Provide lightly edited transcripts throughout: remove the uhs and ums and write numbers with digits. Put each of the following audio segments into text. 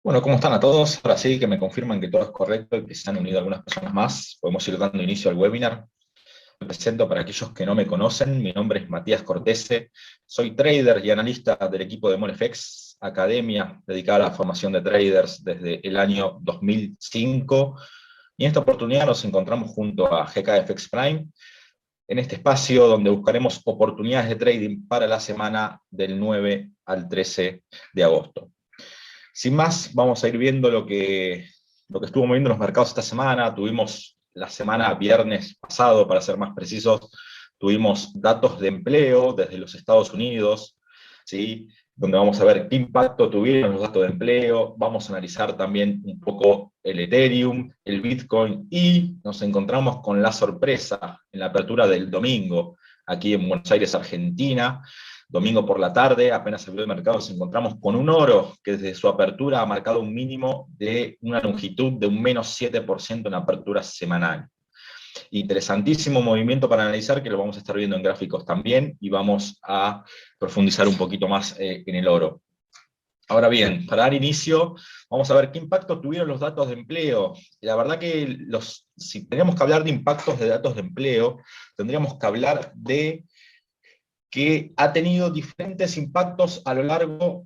Bueno, ¿cómo están a todos? Ahora sí que me confirman que todo es correcto y que se han unido algunas personas más. Podemos ir dando inicio al webinar. Me presento para aquellos que no me conocen. Mi nombre es Matías Cortese. Soy trader y analista del equipo de MoneFX, academia dedicada a la formación de traders desde el año 2005. Y en esta oportunidad nos encontramos junto a GKFX Prime, en este espacio donde buscaremos oportunidades de trading para la semana del 9 al 13 de agosto. Sin más, vamos a ir viendo lo que estuvo moviendo los mercados esta semana. Tuvimos la semana viernes pasado, para ser más precisos, tuvimos datos de empleo desde los Estados Unidos, ¿sí? Donde vamos a ver qué impacto tuvieron los datos de empleo. Vamos a analizar también un poco el Ethereum, el Bitcoin, y nos encontramos con la sorpresa en la apertura del domingo, aquí en Buenos Aires, Argentina. Domingo por la tarde, apenas abrió el mercado, nos encontramos con un oro que desde su apertura ha marcado un mínimo de una longitud de un menos 7% en apertura semanal. Interesantísimo movimiento para analizar, que lo vamos a estar viendo en gráficos también, y vamos a profundizar un poquito más en el oro. Ahora bien, para dar inicio, vamos a ver qué impacto tuvieron los datos de empleo. La verdad que si tenemos que hablar de impactos de datos de empleo, tendríamos que hablar de que ha tenido diferentes impactos a lo largo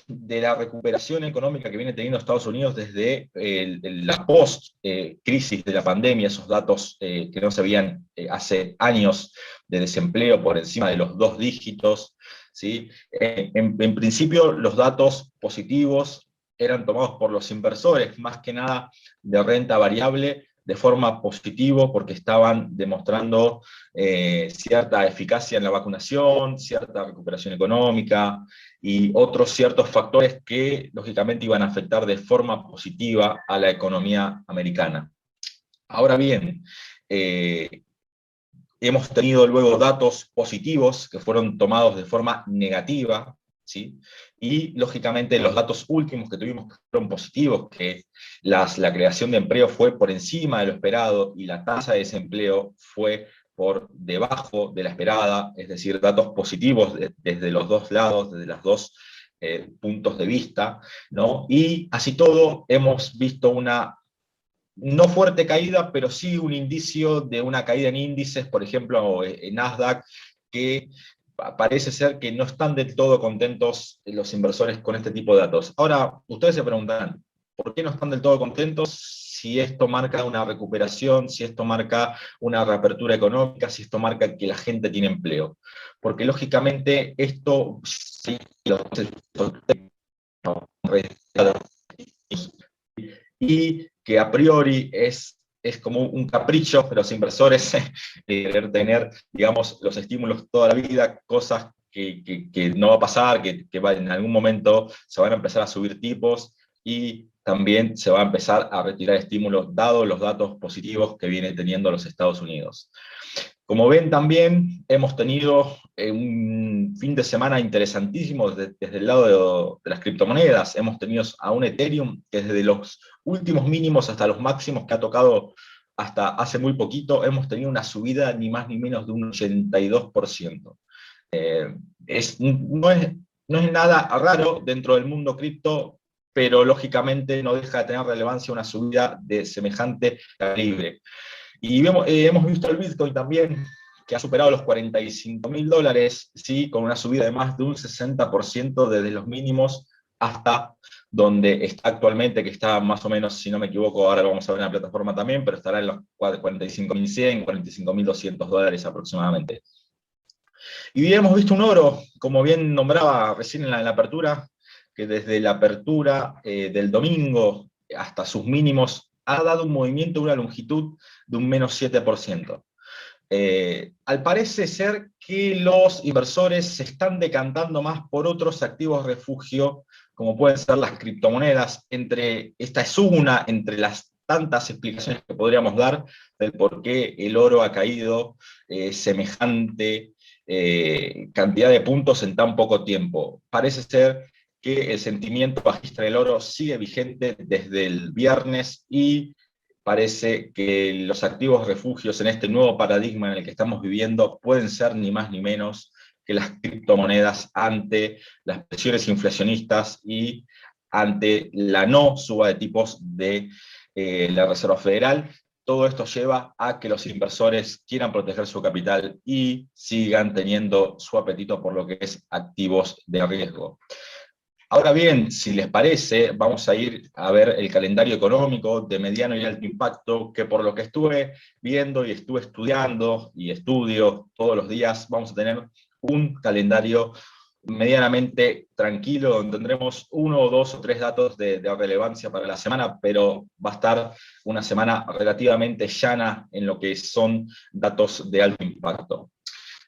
de la recuperación económica que viene teniendo Estados Unidos desde la post-crisis de la pandemia, esos datos que no se veían hace años de desempleo por encima de los 2 dígitos, ¿sí? En principio, los datos positivos eran tomados por los inversores, más que nada de renta variable, de forma positiva, porque estaban demostrando cierta eficacia en la vacunación, cierta recuperación económica y otros ciertos factores que lógicamente iban a afectar de forma positiva a la economía americana. Ahora bien, hemos tenido luego datos positivos que fueron tomados de forma negativa, ¿sí? Y lógicamente los datos últimos que tuvimos que fueron positivos, que la creación de empleo fue por encima de lo esperado y la tasa de desempleo fue por debajo de la esperada, es decir, datos positivos desde los dos lados, desde los dos puntos de vista, ¿no? Y así todo hemos visto una no fuerte caída, pero sí un indicio de una caída en índices, por ejemplo, en Nasdaq, que parece ser que no están del todo contentos los inversores con este tipo de datos. Ahora, ustedes se preguntarán, ¿por qué no están del todo contentos si esto marca una recuperación, si esto marca una reapertura económica, si esto marca que la gente tiene empleo? Porque lógicamente esto, sí, y que a priori es como un capricho de los inversores querer tener, digamos, los estímulos toda la vida, cosas que no va a pasar, que en algún momento se van a empezar a subir tipos y también se va a empezar a retirar estímulos dados los datos positivos que viene teniendo los Estados Unidos. Como ven también, hemos tenido un fin de semana interesantísimo desde el lado de las criptomonedas. Hemos tenido a un Ethereum que desde los últimos mínimos hasta los máximos que ha tocado hasta hace muy poquito, hemos tenido una subida ni más ni menos de un 82%. No es nada raro dentro del mundo cripto, pero lógicamente no deja de tener relevancia una subida de semejante calibre. Y hemos visto el Bitcoin también, que ha superado los $45.000, ¿sí? Con una subida de más de un 60% desde los mínimos hasta donde está actualmente, que está más o menos, si no me equivoco, ahora lo vamos a ver en la plataforma también, pero estará en los $45.100, $45.200 aproximadamente. Y hemos visto un oro, como bien nombraba recién en la apertura, que desde la apertura del domingo hasta sus mínimos ha dado un movimiento, una longitud de un menos 7%. Al parecer ser que los inversores se están decantando más por otros activos refugio, como pueden ser las criptomonedas. Esta es una entre las tantas explicaciones que podríamos dar del por qué el oro ha caído semejante cantidad de puntos en tan poco tiempo. Parece ser que el sentimiento bajista del oro sigue vigente desde el viernes y parece que los activos refugios en este nuevo paradigma en el que estamos viviendo pueden ser ni más ni menos que las criptomonedas ante las presiones inflacionistas y ante la no suba de tipos de la Reserva Federal. Todo esto lleva a que los inversores quieran proteger su capital y sigan teniendo su apetito por lo que es activos de riesgo. Ahora bien, si les parece, vamos a ir a ver el calendario económico de mediano y alto impacto, que por lo que estuve viendo y estuve estudiando y estudio todos los días, vamos a tener un calendario medianamente tranquilo, donde tendremos 1 o 2 o 3 datos de relevancia para la semana, pero va a estar una semana relativamente llana en lo que son datos de alto impacto.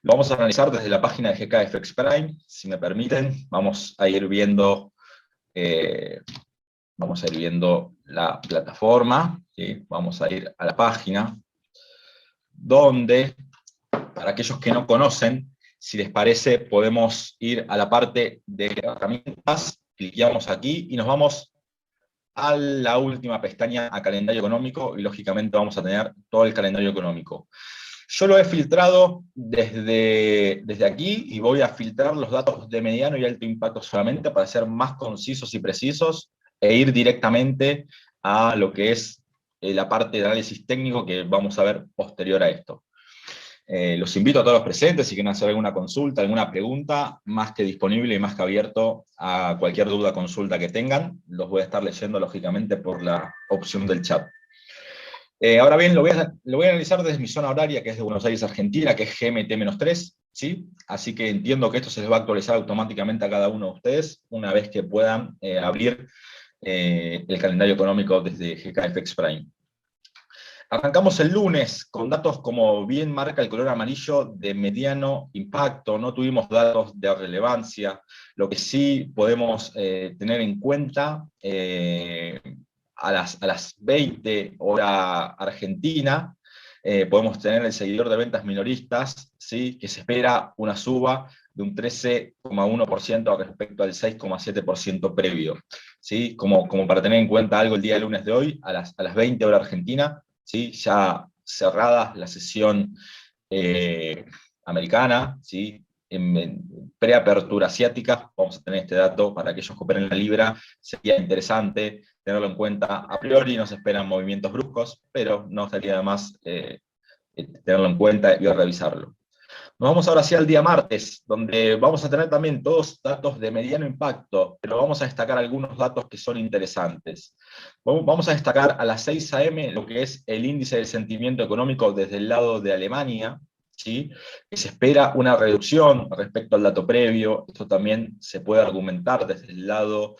Lo vamos a analizar desde la página de GKFX Prime, si me permiten. Vamos a ir viendo la plataforma, ¿sí? Vamos a ir a la página, donde, para aquellos que no conocen, si les parece, podemos ir a la parte de herramientas, cliqueamos aquí y nos vamos a la última pestaña, a calendario económico, y lógicamente vamos a tener todo el calendario económico. Yo lo he filtrado desde aquí y voy a filtrar los datos de mediano y alto impacto solamente para ser más concisos y precisos e ir directamente a lo que es la parte de análisis técnico que vamos a ver posterior a esto. Los invito a todos los presentes, si quieren hacer alguna consulta, alguna pregunta, más que disponible y más que abierto a cualquier duda o consulta que tengan. Los voy a estar leyendo, lógicamente, por la opción del chat. Ahora bien, lo voy a analizar desde mi zona horaria, que es de Buenos Aires, Argentina, que es GMT-3, ¿sí? Así que entiendo que esto se les va a actualizar automáticamente a cada uno de ustedes, una vez que puedan abrir el calendario económico desde GKFX Prime. Arrancamos el lunes con datos, como bien marca el color amarillo, de mediano impacto. No tuvimos datos de relevancia. Lo que sí podemos tener en cuenta, a las 20 hora argentina, podemos tener el seguidor de ventas minoristas, ¿sí? Que se espera una suba de un 13,1% respecto al 6,7% previo, ¿sí? Como para tener en cuenta algo, el día lunes de hoy, a las 20 hora argentina, ¿sí? Ya cerrada la sesión americana, ¿sí? En preapertura asiática, vamos a tener este dato para aquellos que operen la libra. Sería interesante tenerlo en cuenta. A priori no se esperan movimientos bruscos, pero no estaría de más tenerlo en cuenta y revisarlo. Nos vamos ahora sí al día martes, donde vamos a tener también todos datos de mediano impacto, pero vamos a destacar algunos datos que son interesantes. Vamos a destacar a las 6 a.m. lo que es el índice de sentimiento económico desde el lado de Alemania, ¿sí? Que se espera una reducción respecto al dato previo. Esto también se puede argumentar desde el lado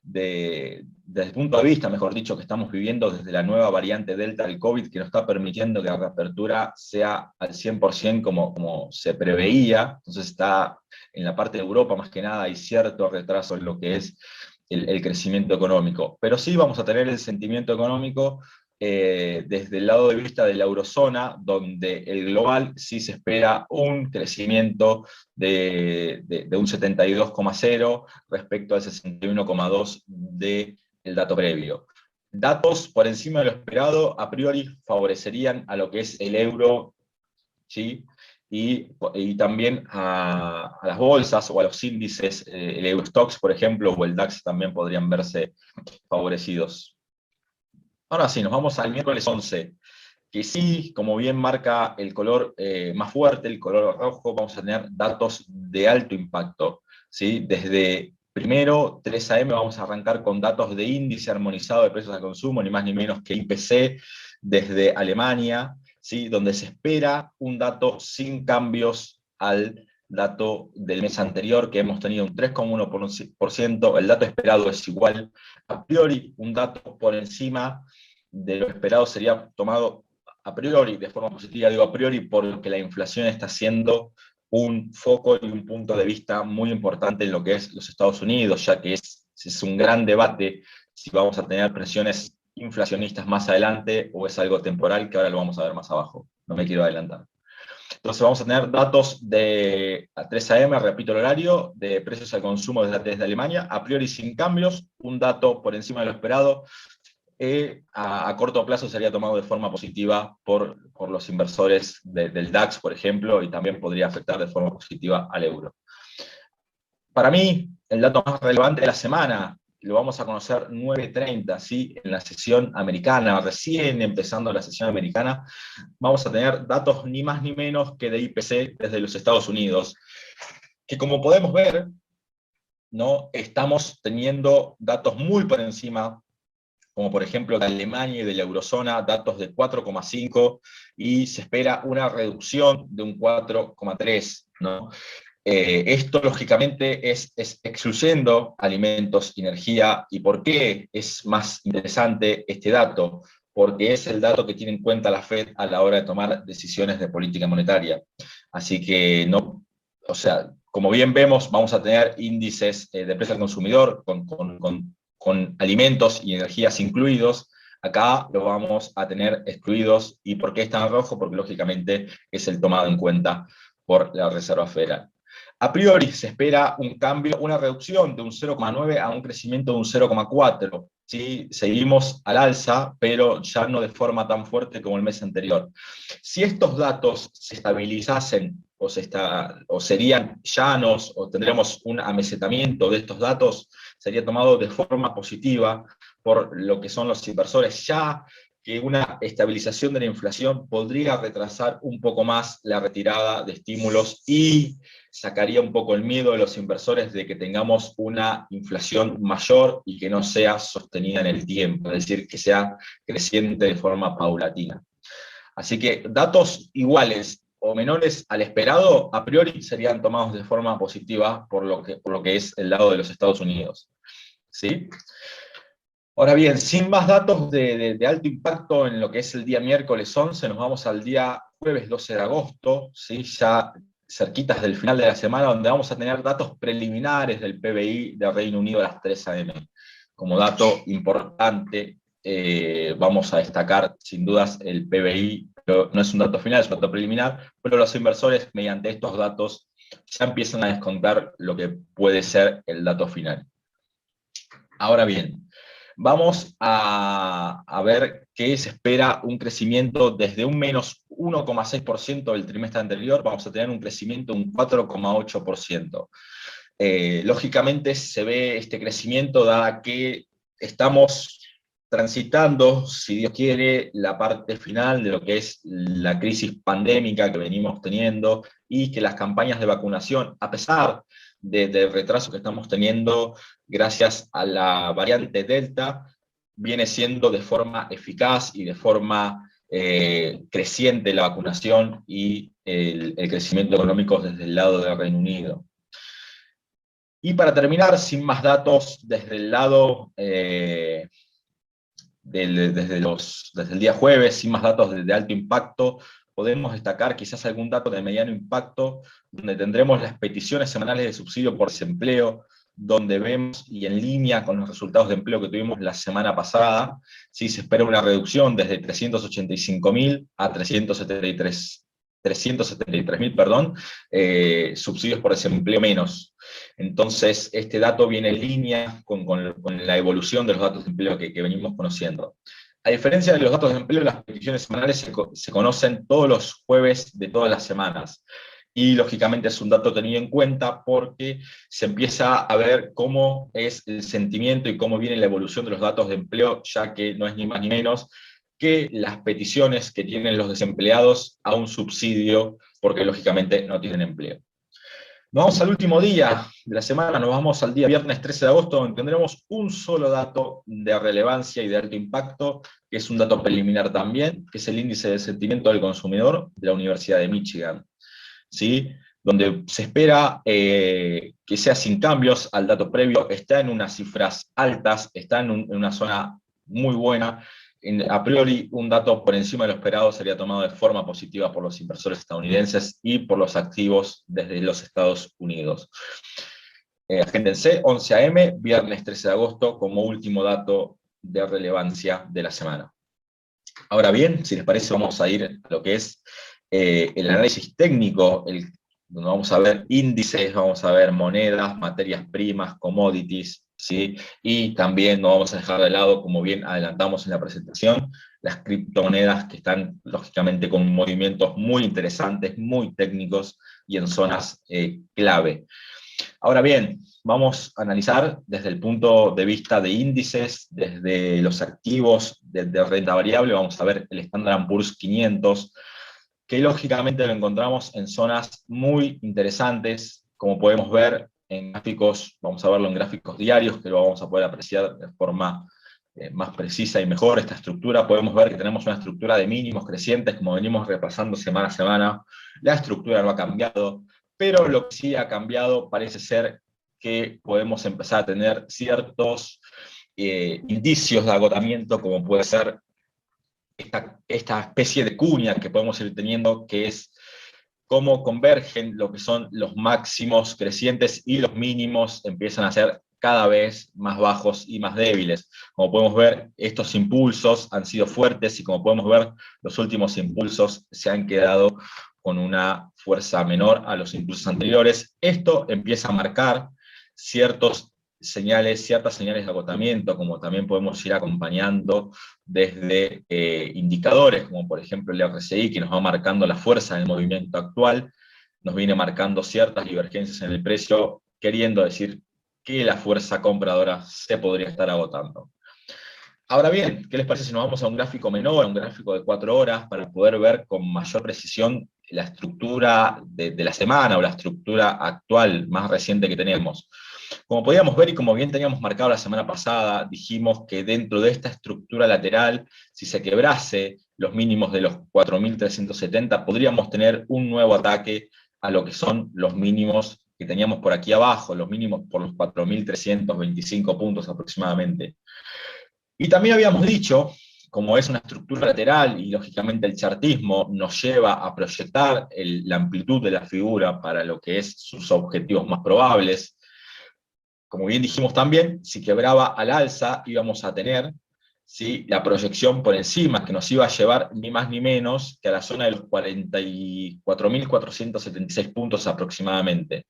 desde el punto de vista, mejor dicho, que estamos viviendo desde la nueva variante Delta del COVID, que nos está permitiendo que la reapertura sea al 100% como se preveía. Entonces está en la parte de Europa, más que nada, hay cierto retraso en lo que es el crecimiento económico. Pero sí vamos a tener el sentimiento económico desde el lado de vista de la eurozona, donde el global sí se espera un crecimiento de un 72,0 respecto al 61,2 del dato previo. Datos por encima de lo esperado a priori favorecerían a lo que es el euro, ¿sí? Y también a las bolsas o a los índices, el Eurostoxx, por ejemplo, o el DAX también podrían verse favorecidos. Ahora sí, nos vamos al miércoles 11, que sí, como bien marca el color más fuerte, el color rojo, vamos a tener datos de alto impacto, ¿sí? Desde primero, 3 a.m., vamos a arrancar con datos de índice armonizado de precios al consumo, ni más ni menos que IPC, desde Alemania, ¿sí? Donde se espera un dato sin cambios al dato del mes anterior, que hemos tenido un 3,1%, el dato esperado es igual. A priori, un dato por encima de lo esperado sería tomado a priori, de forma positiva, digo a priori, porque la inflación está siendo un foco y un punto de vista muy importante en lo que es los Estados Unidos, ya que es un gran debate si vamos a tener presiones inflacionistas más adelante o es algo temporal, que ahora lo vamos a ver más abajo. No me quiero adelantar. Entonces vamos a tener datos de a 3 a.m., repito el horario, de precios al consumo desde Alemania, a priori sin cambios, un dato por encima de lo esperado, a corto plazo sería tomado de forma positiva por los inversores del DAX, por ejemplo, y también podría afectar de forma positiva al euro. Para mí, el dato más relevante de la semana, lo vamos a conocer 9:30, ¿sí? En la sesión americana, recién empezando la sesión americana, vamos a tener datos ni más ni menos que de IPC desde los Estados Unidos, que como podemos ver, ¿no? Estamos teniendo datos muy por encima, como por ejemplo de Alemania y de la eurozona, datos de 4,5, y se espera una reducción de un 4,3, ¿no? Esto lógicamente es excluyendo alimentos y energía. ¿Y por qué es más interesante este dato? Porque es el dato que tiene en cuenta la Fed a la hora de tomar decisiones de política monetaria. Así que no, o sea, como bien vemos, vamos a tener índices de precio al consumidor con alimentos y energías incluidos. Acá lo vamos a tener excluidos. ¿Y por qué está en rojo? Porque lógicamente es el tomado en cuenta por la Reserva Federal. A priori se espera un cambio, una reducción de un 0,9 a un crecimiento de un 0,4. ¿Sí? Seguimos al alza, pero ya no de forma tan fuerte como el mes anterior. Si estos datos se estabilizasen o serían llanos o tendríamos un amesetamiento de estos datos, sería tomado de forma positiva por lo que son los inversores, ya que una estabilización de la inflación podría retrasar un poco más la retirada de estímulos y sacaría un poco el miedo de los inversores de que tengamos una inflación mayor y que no sea sostenida en el tiempo, es decir, que sea creciente de forma paulatina. Así que datos iguales o menores al esperado, a priori serían tomados de forma positiva por lo que es el lado de los Estados Unidos. ¿Sí? Ahora bien, sin más datos de alto impacto en lo que es el día miércoles 11, nos vamos al día jueves 12 de agosto, ¿sí? Ya cerquitas del final de la semana, donde vamos a tener datos preliminares del PBI de Reino Unido a las 3 a.m. Como dato importante, vamos a destacar sin dudas el PBI, pero no es un dato final, es un dato preliminar, pero los inversores mediante estos datos ya empiezan a descontar lo que puede ser el dato final. Ahora bien, vamos a ver que se espera un crecimiento desde un menos 1,6% del trimestre anterior, vamos a tener un crecimiento de un 4,8%. Lógicamente se ve este crecimiento dada que estamos transitando, si Dios quiere, la parte final de lo que es la crisis pandémica que venimos teniendo y que las campañas de vacunación, a pesar del retraso que estamos teniendo gracias a la variante Delta, viene siendo de forma eficaz y de forma creciente la vacunación y el crecimiento económico desde el lado del Reino Unido. Y para terminar, sin más datos, desde el lado, desde el día jueves, sin más datos de alto impacto, podemos destacar quizás algún dato de mediano impacto, donde tendremos las peticiones semanales de subsidio por desempleo, donde vemos, y en línea con los resultados de empleo que tuvimos la semana pasada, ¿sí? Se espera una reducción desde 385.000 a 373.000, perdón, subsidios por desempleo menos. Entonces, este dato viene en línea con la evolución de los datos de empleo que venimos conociendo. A diferencia de los datos de empleo, las peticiones semanales se conocen todos los jueves de todas las semanas. Y lógicamente es un dato tenido en cuenta porque se empieza a ver cómo es el sentimiento y cómo viene la evolución de los datos de empleo, ya que no es ni más ni menos que las peticiones que tienen los desempleados a un subsidio, porque lógicamente no tienen empleo. Nos vamos al último día de la semana, nos vamos al día viernes 13 de agosto, donde tendremos un solo dato de relevancia y de alto impacto, que es un dato preliminar también, que es el índice de sentimiento del consumidor de la Universidad de Michigan, ¿sí? Donde se espera que sea sin cambios al dato previo, está en unas cifras altas, está en una zona muy buena. A priori, un dato por encima de lo esperado sería tomado de forma positiva por los inversores estadounidenses y por los activos desde los Estados Unidos. Agéndense, 11 a.m., viernes 13 de agosto, como último dato de relevancia de la semana. Ahora bien, si les parece, vamos a ir a lo que es el análisis técnico, donde vamos a ver índices, vamos a ver monedas, materias primas, commodities, ¿sí? Y también no vamos a dejar de lado, como bien adelantamos en la presentación, las criptomonedas que están lógicamente con movimientos muy interesantes, muy técnicos y en zonas clave. Ahora bien, vamos a analizar desde el punto de vista de índices, desde los activos de renta variable, vamos a ver el Standard & Poor's 500, que lógicamente lo encontramos en zonas muy interesantes, como podemos ver en gráficos, vamos a verlo en gráficos diarios, que lo vamos a poder apreciar de forma más precisa y mejor esta estructura. Podemos ver que tenemos una estructura de mínimos crecientes, como venimos repasando semana a semana. La estructura no ha cambiado, pero lo que sí ha cambiado parece ser que podemos empezar a tener ciertos indicios de agotamiento, como puede ser esta especie de cuña que podemos ir teniendo, que es cómo convergen lo que son los máximos crecientes y los mínimos empiezan a ser cada vez más bajos y más débiles. Como podemos ver, estos impulsos han sido fuertes y como podemos ver, los últimos impulsos se han quedado con una fuerza menor a los impulsos anteriores. Esto empieza a marcar ciertas señales de agotamiento, como también podemos ir acompañando desde indicadores, como por ejemplo el RSI, que nos va marcando la fuerza del movimiento actual, nos viene marcando ciertas divergencias en el precio, queriendo decir que la fuerza compradora se podría estar agotando. Ahora bien, ¿qué les parece si nos vamos a un gráfico menor, a un gráfico de 4 horas, para poder ver con mayor precisión la estructura de la semana o la estructura actual más reciente que tenemos? Como podíamos ver y como bien teníamos marcado la semana pasada, dijimos que dentro de esta estructura lateral, si se quebrase los mínimos de los 4.370, podríamos tener un nuevo ataque a lo que son los mínimos que teníamos por aquí abajo, los mínimos por los 4.325 puntos aproximadamente. Y también habíamos dicho, como es una estructura lateral y lógicamente el chartismo nos lleva a proyectar la amplitud de la figura para lo que es sus objetivos más probables, como bien dijimos también, si quebraba al alza íbamos a tener, ¿sí?, la proyección por encima, que nos iba a llevar ni más ni menos que a la zona de los 44.476 puntos aproximadamente.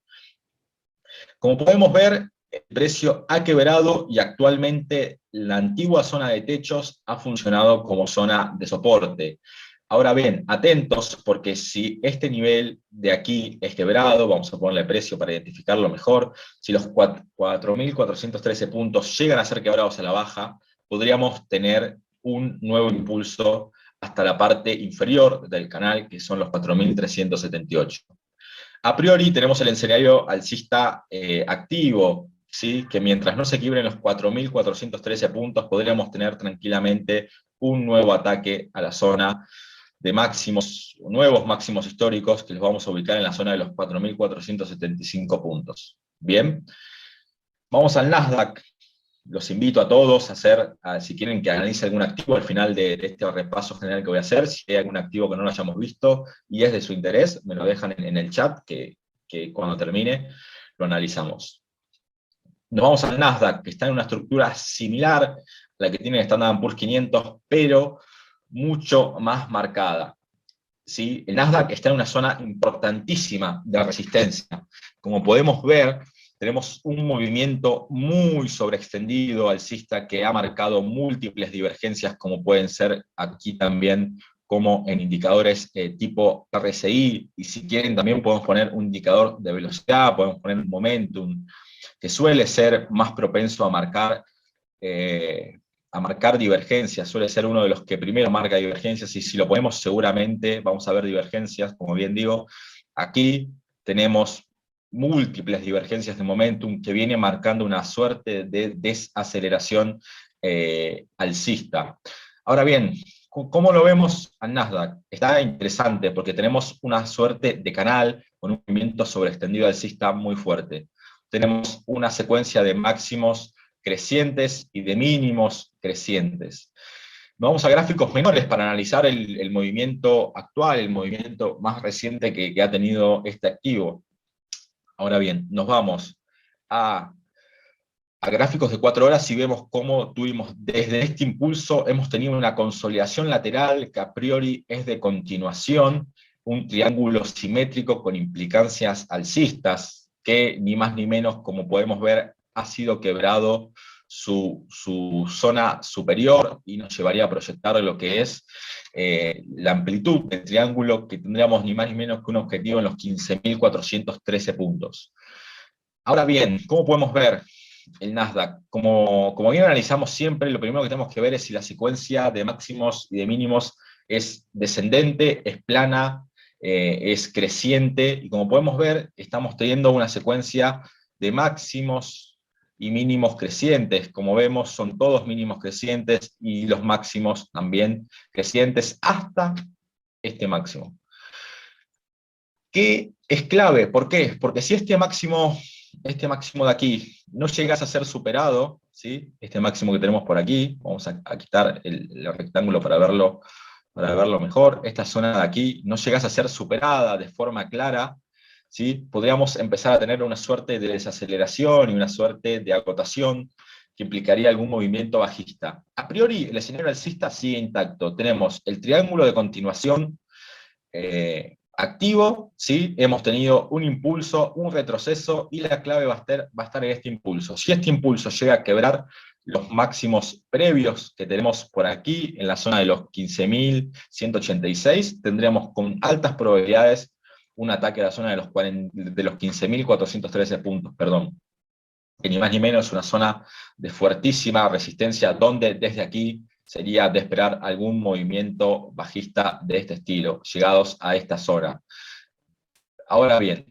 Como podemos ver, el precio ha quebrado y actualmente la antigua zona de techos ha funcionado como zona de soporte. Ahora bien, atentos, porque si este nivel de aquí es quebrado, vamos a ponerle precio para identificarlo mejor, si los 4.413 puntos llegan a ser quebrados a la baja, podríamos tener un nuevo impulso hasta la parte inferior del canal, que son los 4.378. A priori tenemos el escenario alcista activo, ¿sí?, que mientras no se quiebren los 4.413 puntos, podríamos tener tranquilamente un nuevo ataque a la zona de máximos, nuevos máximos históricos, que los vamos a ubicar en la zona de los 4.475 puntos. Bien, vamos al Nasdaq. Los invito a todos a hacer, si quieren que analice algún activo al final de este repaso general que voy a hacer, si hay algún activo que no lo hayamos visto y es de su interés, me lo dejan en el chat, que cuando termine lo analizamos. Nos vamos al Nasdaq, que está en una estructura similar a la que tiene el Standard & Poor's 500, pero mucho más marcada. ¿Sí? El Nasdaq está en una zona importantísima de resistencia. Como podemos ver, tenemos un movimiento muy sobreextendido alcista que ha marcado múltiples divergencias, como pueden ser aquí también, como en indicadores tipo RSI, y si quieren también podemos poner un indicador de velocidad, podemos poner momentum, que suele ser más propenso a marcar divergencias, suele ser uno de los que primero marca divergencias, y si lo ponemos seguramente vamos a ver divergencias, como bien digo. Aquí tenemos múltiples divergencias de momentum que viene marcando una suerte de desaceleración alcista. Ahora bien, ¿cómo lo vemos al Nasdaq? Está interesante porque tenemos una suerte de canal con un movimiento sobreextendido alcista muy fuerte. Tenemos una secuencia de máximos crecientes y de mínimos crecientes. Vamos a gráficos menores para analizar el movimiento actual, el movimiento más reciente que ha tenido este activo. Ahora bien, nos vamos a gráficos de 4 horas y vemos cómo tuvimos desde este impulso, hemos tenido una consolidación lateral que a priori es de continuación, un triángulo simétrico con implicancias alcistas, que ni más ni menos, como podemos ver, ha sido quebrado su zona superior y nos llevaría a proyectar lo que es la amplitud del triángulo, que tendríamos ni más ni menos que un objetivo en los 15.413 puntos. Ahora bien, ¿cómo podemos ver el Nasdaq? Como bien analizamos siempre, lo primero que tenemos que ver es si la secuencia de máximos y de mínimos es descendente, es plana, es creciente, y como podemos ver, estamos teniendo una secuencia de máximos y mínimos crecientes. Como vemos, son todos mínimos crecientes y los máximos también crecientes hasta este máximo. ¿Qué es clave? ¿Por qué? Porque si este máximo de aquí no llegase a ser superado, ¿sí? Este máximo que tenemos por aquí, vamos a quitar el rectángulo para verlo mejor, esta zona de aquí no llegase a ser superada de forma clara, ¿sí? Podríamos empezar a tener una suerte de desaceleración y una suerte de agotación que implicaría algún movimiento bajista. A priori, el escenario alcista sigue intacto. Tenemos el triángulo de continuación activo, ¿sí? Hemos tenido un impulso, un retroceso, y la clave va a estar en este impulso. Si este impulso llega a quebrar los máximos previos que tenemos por aquí, en la zona de los 15.186, tendríamos con altas probabilidades un ataque a la zona de los 15.413 puntos, perdón, que ni más ni menos es una zona de fuertísima resistencia, donde desde aquí sería de esperar algún movimiento bajista de este estilo, llegados a esta zona. Ahora bien,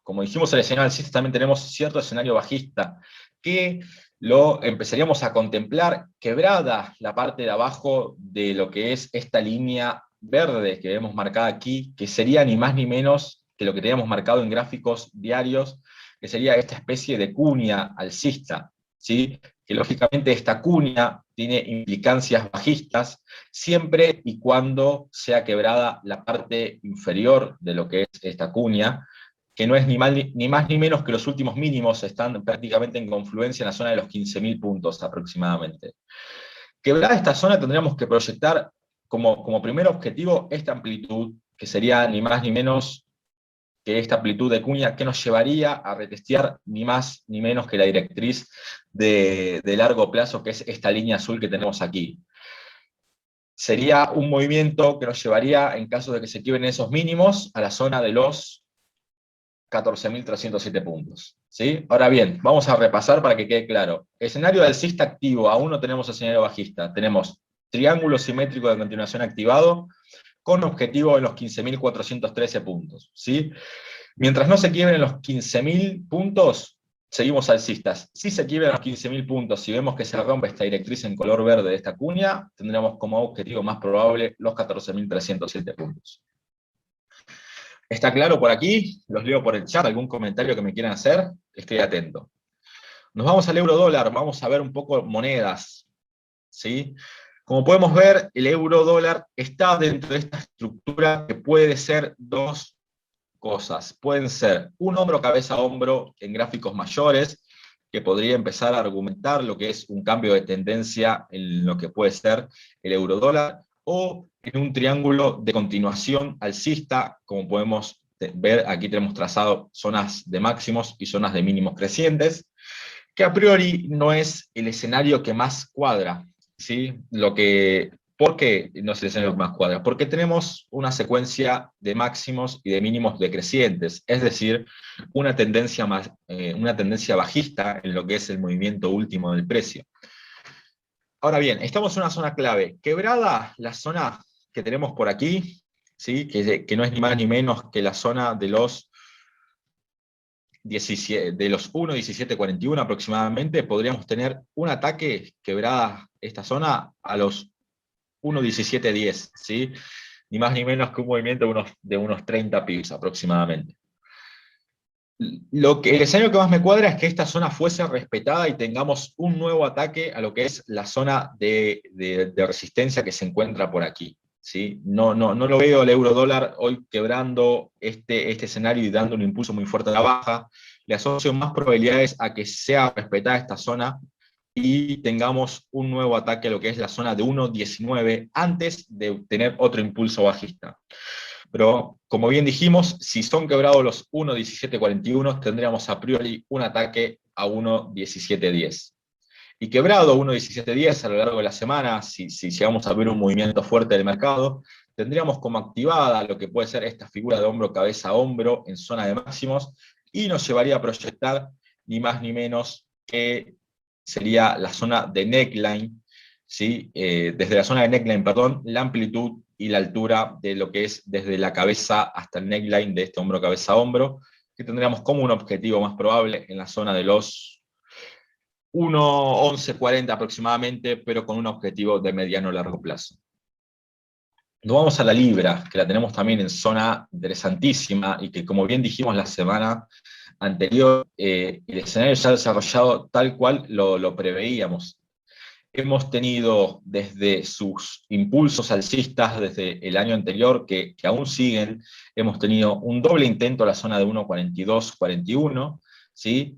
como dijimos en el escenario alcista, también tenemos cierto escenario bajista, que lo empezaríamos a contemplar quebrada la parte de abajo de lo que es esta línea verde que vemos marcada aquí, que sería ni más ni menos que lo que teníamos marcado en gráficos diarios, que sería esta especie de cuña alcista, ¿sí? Que lógicamente esta cuña tiene implicancias bajistas siempre y cuando sea quebrada la parte inferior de lo que es esta cuña, que no es ni más ni menos que los últimos mínimos, están prácticamente en confluencia en la zona de los 15.000 puntos aproximadamente. Quebrada esta zona, tendríamos que proyectar como primer objetivo esta amplitud, que sería ni más ni menos que esta amplitud de cuña, que nos llevaría a retestear ni más ni menos que la directriz de largo plazo, que es esta línea azul que tenemos aquí. Sería un movimiento que nos llevaría, en caso de que se quiebren esos mínimos, a la zona de los 14.307 puntos, ¿sí? Ahora bien, vamos a repasar para que quede claro. Escenario alcista activo, aún no tenemos escenario bajista. Tenemos triángulo simétrico de continuación activado, con objetivo en los 15.413 puntos, ¿sí? Mientras no se quiebren los 15.000 puntos, seguimos alcistas. Si se quiebran los 15.000 puntos y vemos que se rompe esta directriz en color verde de esta cuña, tendremos como objetivo más probable los 14.307 puntos. ¿Está claro por aquí? Los leo por el chat. ¿Algún comentario que me quieran hacer? Estoy atento. Nos vamos al euro dólar. Vamos a ver un poco monedas, ¿sí? Como podemos ver, el euro dólar está dentro de esta estructura que puede ser dos cosas. Pueden ser un hombro, cabeza, hombro en gráficos mayores, que podría empezar a argumentar lo que es un cambio de tendencia en lo que puede ser el euro dólar, o en un triángulo de continuación alcista, como podemos ver, aquí tenemos trazado zonas de máximos y zonas de mínimos crecientes, que a priori no es el escenario que más cuadra, ¿sí? ¿Por qué no es el escenario que más cuadra? Porque tenemos una secuencia de máximos y de mínimos decrecientes, es decir, una tendencia bajista en lo que es el movimiento último del precio. Ahora bien, estamos en una zona clave. Quebrada la zona que tenemos por aquí, ¿sí? Que no es ni más ni menos que la zona de los 1.1741 aproximadamente, podríamos tener un ataque quebrada esta zona a los 1.1710, ¿sí? Ni más ni menos que un movimiento de unos 30 pips aproximadamente. El escenario que más me cuadra es que esta zona fuese respetada y tengamos un nuevo ataque a lo que es la zona de resistencia que se encuentra por aquí, ¿sí? No lo veo el euro dólar hoy quebrando este escenario y dando un impulso muy fuerte a la baja. Le asocio más probabilidades a que sea respetada esta zona y tengamos un nuevo ataque a lo que es la zona de 1.19 antes de tener otro impulso bajista. Pero, como bien dijimos, si son quebrados los 1.1741, tendríamos a priori un ataque a 1.1710. Y quebrado 1.1710 a lo largo de la semana, si llegamos a ver un movimiento fuerte del mercado, tendríamos como activada lo que puede ser esta figura de hombro, cabeza, hombro en zona de máximos, y nos llevaría a proyectar ni más ni menos que sería la zona de neckline, ¿sí? Desde la zona de neckline, perdón, la amplitud y la altura de lo que es desde la cabeza hasta el neckline de este hombro cabeza a hombro, que tendríamos como un objetivo más probable en la zona de los 1.11.40 aproximadamente, pero con un objetivo de mediano a largo plazo. Nos vamos a la libra, que la tenemos también en zona interesantísima y que, como bien dijimos la semana anterior, el escenario ya desarrollado tal cual lo preveíamos. Hemos tenido desde sus impulsos alcistas desde el año anterior, que aún siguen, hemos tenido un doble intento a la zona de 1.42-41, ¿sí?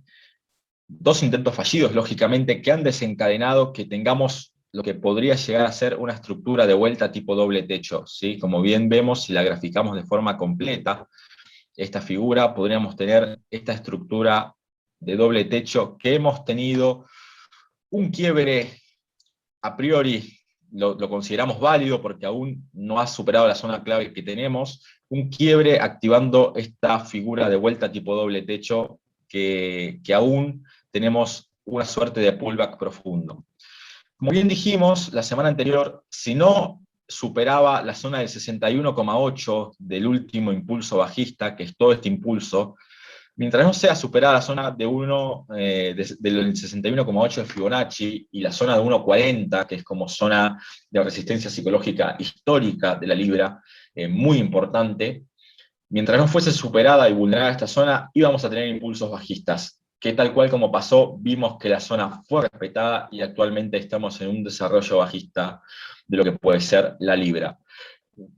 Dos intentos fallidos, lógicamente, que han desencadenado que tengamos lo que podría llegar a ser una estructura de vuelta tipo doble techo, ¿sí? Como bien vemos, si la graficamos de forma completa, esta figura, podríamos tener esta estructura de doble techo que hemos tenido un quiebre a priori, lo consideramos válido porque aún no ha superado la zona clave que tenemos, un quiebre activando esta figura de vuelta tipo doble techo que aún tenemos una suerte de pullback profundo. Como bien dijimos la semana anterior, si no superaba la zona del 61,8 del último impulso bajista, que es todo este impulso, mientras no sea superada la zona de del 61,8 de Fibonacci y la zona de 1,40, que es como zona de resistencia psicológica histórica de la libra, muy importante, mientras no fuese superada y vulnerada esta zona, íbamos a tener impulsos bajistas, que tal cual como pasó, vimos que la zona fue respetada y actualmente estamos en un desarrollo bajista de lo que puede ser la libra.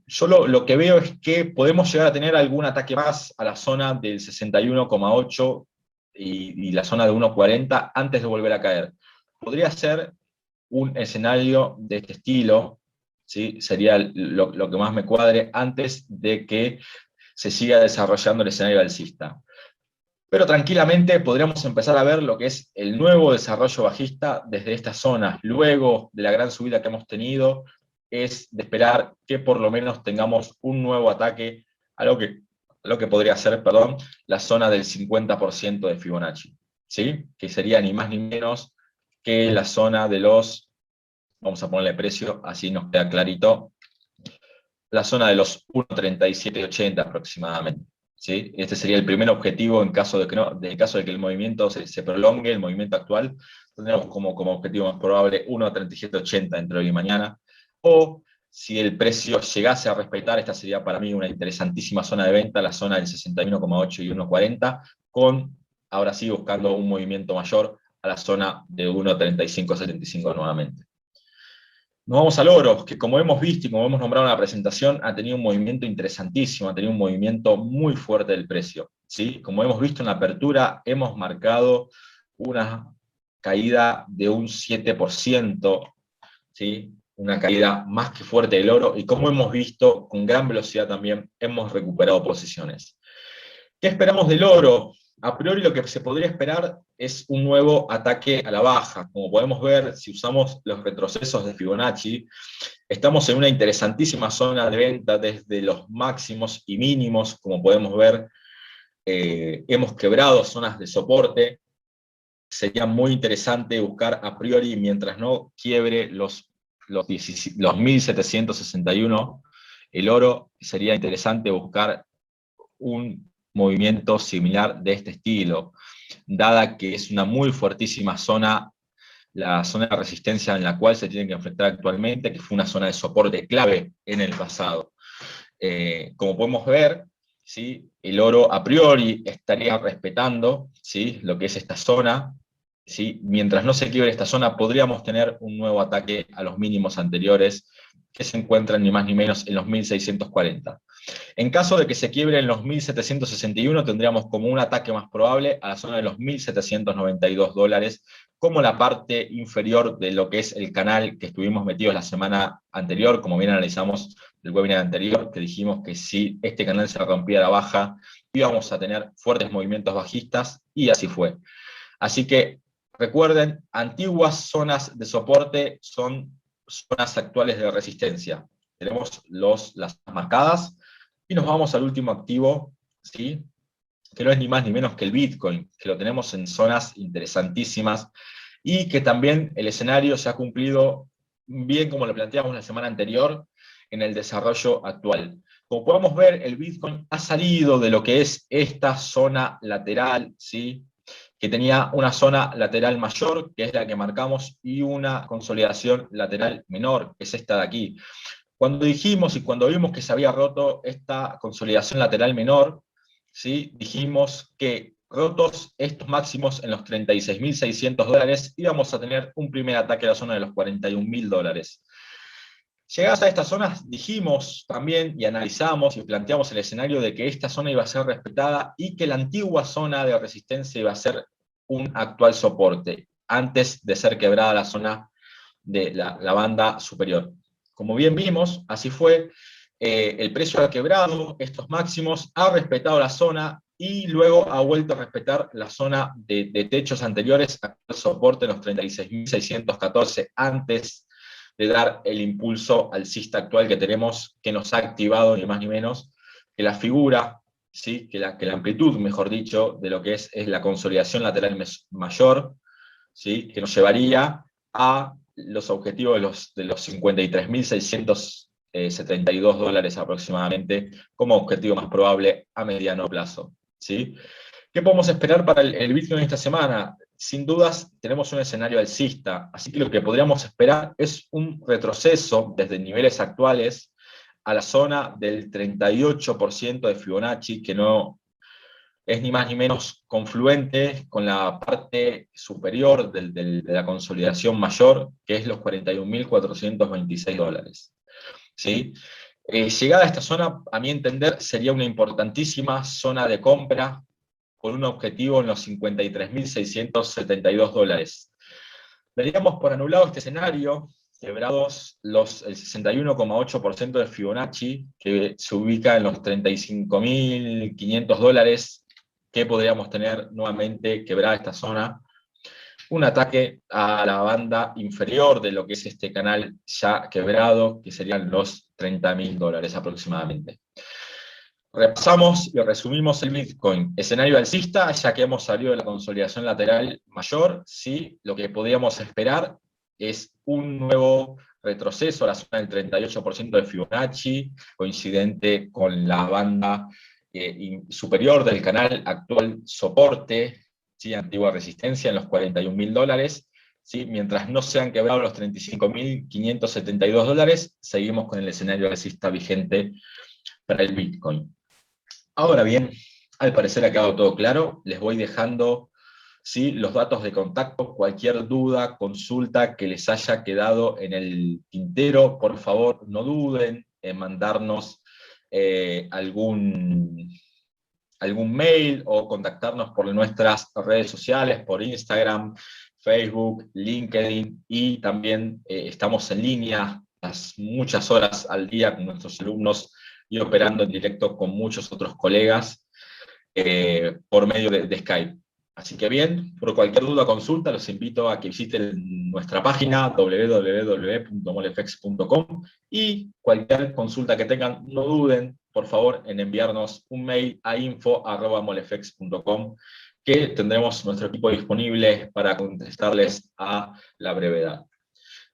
Yo lo que veo es que podemos llegar a tener algún ataque más a la zona del 61,8 y la zona de 1,40 antes de volver a caer. Podría ser un escenario de este estilo, ¿sí? Sería lo que más me cuadre antes de que se siga desarrollando el escenario alcista. Pero tranquilamente podríamos empezar a ver lo que es el nuevo desarrollo bajista desde estas zonas, luego de la gran subida que hemos tenido, es de esperar que por lo menos tengamos un nuevo ataque a lo que podría ser, perdón, la zona del 50% de Fibonacci, ¿sí? Que sería ni más ni menos que la zona de los, vamos a ponerle precio, así nos queda clarito, la zona de los 1.3780 aproximadamente. ¿Sí? Este sería el primer objetivo en caso de que, caso de que el movimiento se prolongue, el movimiento actual, tendríamos como objetivo más probable 1.3780 entre hoy y mañana, o si el precio llegase a respetar, esta sería para mí una interesantísima zona de venta, la zona del 61,8 y 1,40, con, ahora sí, buscando un movimiento mayor a la zona de 1.3575 nuevamente. Nos vamos al oro, que como hemos visto y como hemos nombrado en la presentación, ha tenido un movimiento interesantísimo, ha tenido un movimiento muy fuerte del precio, ¿sí? Como hemos visto en la apertura, hemos marcado una caída de un 7%, ¿sí? Una caída más que fuerte del oro, y como hemos visto, con gran velocidad también hemos recuperado posiciones. ¿Qué esperamos del oro? A priori lo que se podría esperar es un nuevo ataque a la baja. Como podemos ver, si usamos los retrocesos de Fibonacci, estamos en una interesantísima zona de venta desde los máximos y mínimos. Como podemos ver, hemos quebrado zonas de soporte. Sería muy interesante buscar a priori, mientras no quiebre los 1761, el oro, sería interesante buscar un movimiento similar de este estilo, dada que es una muy fuertísima zona, la zona de resistencia en la cual se tienen que enfrentar actualmente, que fue una zona de soporte clave en el pasado. Como podemos ver, ¿sí? El oro a priori estaría respetando, ¿sí? Lo que es esta zona. ¿Sí? Mientras no se quiebre esta zona, podríamos tener un nuevo ataque a los mínimos anteriores, que se encuentran ni más ni menos en los 1640. En caso de que se quiebre en los 1761, tendríamos como un ataque más probable a la zona de los $1.792, como la parte inferior de lo que es el canal que estuvimos metidos la semana anterior, como bien analizamos el webinar anterior, que dijimos que si este canal se rompía a la baja, íbamos a tener fuertes movimientos bajistas, y así fue. Así que recuerden, antiguas zonas de soporte son zonas actuales de resistencia. Tenemos las marcadas, y nos vamos al último activo, ¿sí? que no es ni más ni menos que el Bitcoin, que lo tenemos en zonas interesantísimas y que también el escenario se ha cumplido bien como lo planteamos la semana anterior en el desarrollo actual. Como podemos ver, el Bitcoin ha salido de lo que es esta zona lateral, ¿sí? Que tenía una zona lateral mayor, que es la que marcamos, y una consolidación lateral menor, que es esta de aquí. Cuando dijimos y cuando vimos que se había roto esta consolidación lateral menor, ¿sí? Dijimos que rotos estos máximos en los $36.600, íbamos a tener un primer ataque a la zona de los $41.000. Llegadas a estas zonas, dijimos también y analizamos y planteamos el escenario de que esta zona iba a ser respetada y que la antigua zona de resistencia iba a ser un actual soporte, antes de ser quebrada la zona de la banda superior. Como bien vimos, así fue. El precio ha quebrado estos máximos, ha respetado la zona y luego ha vuelto a respetar la zona de techos anteriores al soporte en los 36.614 antes de dar el impulso alcista actual que tenemos, que nos ha activado ni más ni menos que la figura, ¿sí? que la amplitud, mejor dicho, de lo que es la consolidación lateral mayor, ¿sí? Que nos llevaría a los objetivos de los $53.672 aproximadamente, como objetivo más probable a mediano plazo, ¿sí? ¿Qué podemos esperar para el Bitcoin esta semana? Sin dudas tenemos un escenario alcista, así que lo que podríamos esperar es un retroceso desde niveles actuales a la zona del 38% de Fibonacci, que no es ni más ni menos confluente con la parte superior de la consolidación mayor, que es los $41.426. ¿Sí? Llegada a esta zona, a mi entender, sería una importantísima zona de compra con un objetivo en los $53.672. Veríamos por anulado este escenario, quebrados el 61,8% de Fibonacci, que se ubica en los $35.500, que podríamos tener nuevamente quebrada esta zona. Un ataque a la banda inferior de lo que es este canal ya quebrado, que serían los $30.000 aproximadamente. Repasamos y resumimos el Bitcoin. Escenario alcista, ya que hemos salido de la consolidación lateral mayor, ¿sí? Lo que podríamos esperar es un nuevo retroceso a la zona del 38% de Fibonacci, coincidente con la banda superior del canal actual soporte, ¿sí? Antigua resistencia en los $41.000. ¿Sí? Mientras no se han quebrado los $35.572, seguimos con el escenario alcista vigente para el Bitcoin. Ahora bien, al parecer ha quedado todo claro, les voy dejando, ¿sí?, los datos de contacto, cualquier duda, consulta que les haya quedado en el tintero, por favor no duden en mandarnos algún mail o contactarnos por nuestras redes sociales, por Instagram, Facebook, LinkedIn, y también estamos en línea muchas horas al día con nuestros alumnos y operando en directo con muchos otros colegas por medio de Skype. Así que bien, por cualquier duda o consulta, los invito a que visiten nuestra página www.molefex.com y cualquier consulta que tengan, no duden, por favor, en enviarnos un mail a info@molefex.com, que tendremos nuestro equipo disponible para contestarles a la brevedad.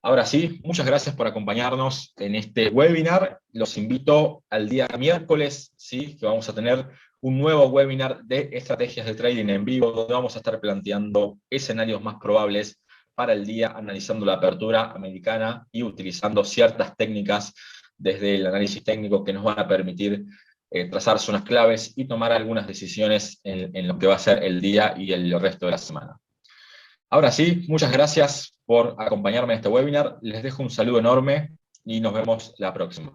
Ahora sí, muchas gracias por acompañarnos en este webinar. Los invito al día miércoles, ¿sí?, que vamos a tener un nuevo webinar de estrategias de trading en vivo, donde vamos a estar planteando escenarios más probables para el día, analizando la apertura americana y utilizando ciertas técnicas desde el análisis técnico que nos van a permitir trazar zonas claves y tomar algunas decisiones en lo que va a ser el día y el resto de la semana. Ahora sí, muchas gracias por acompañarme en este webinar. Les dejo un saludo enorme y nos vemos la próxima.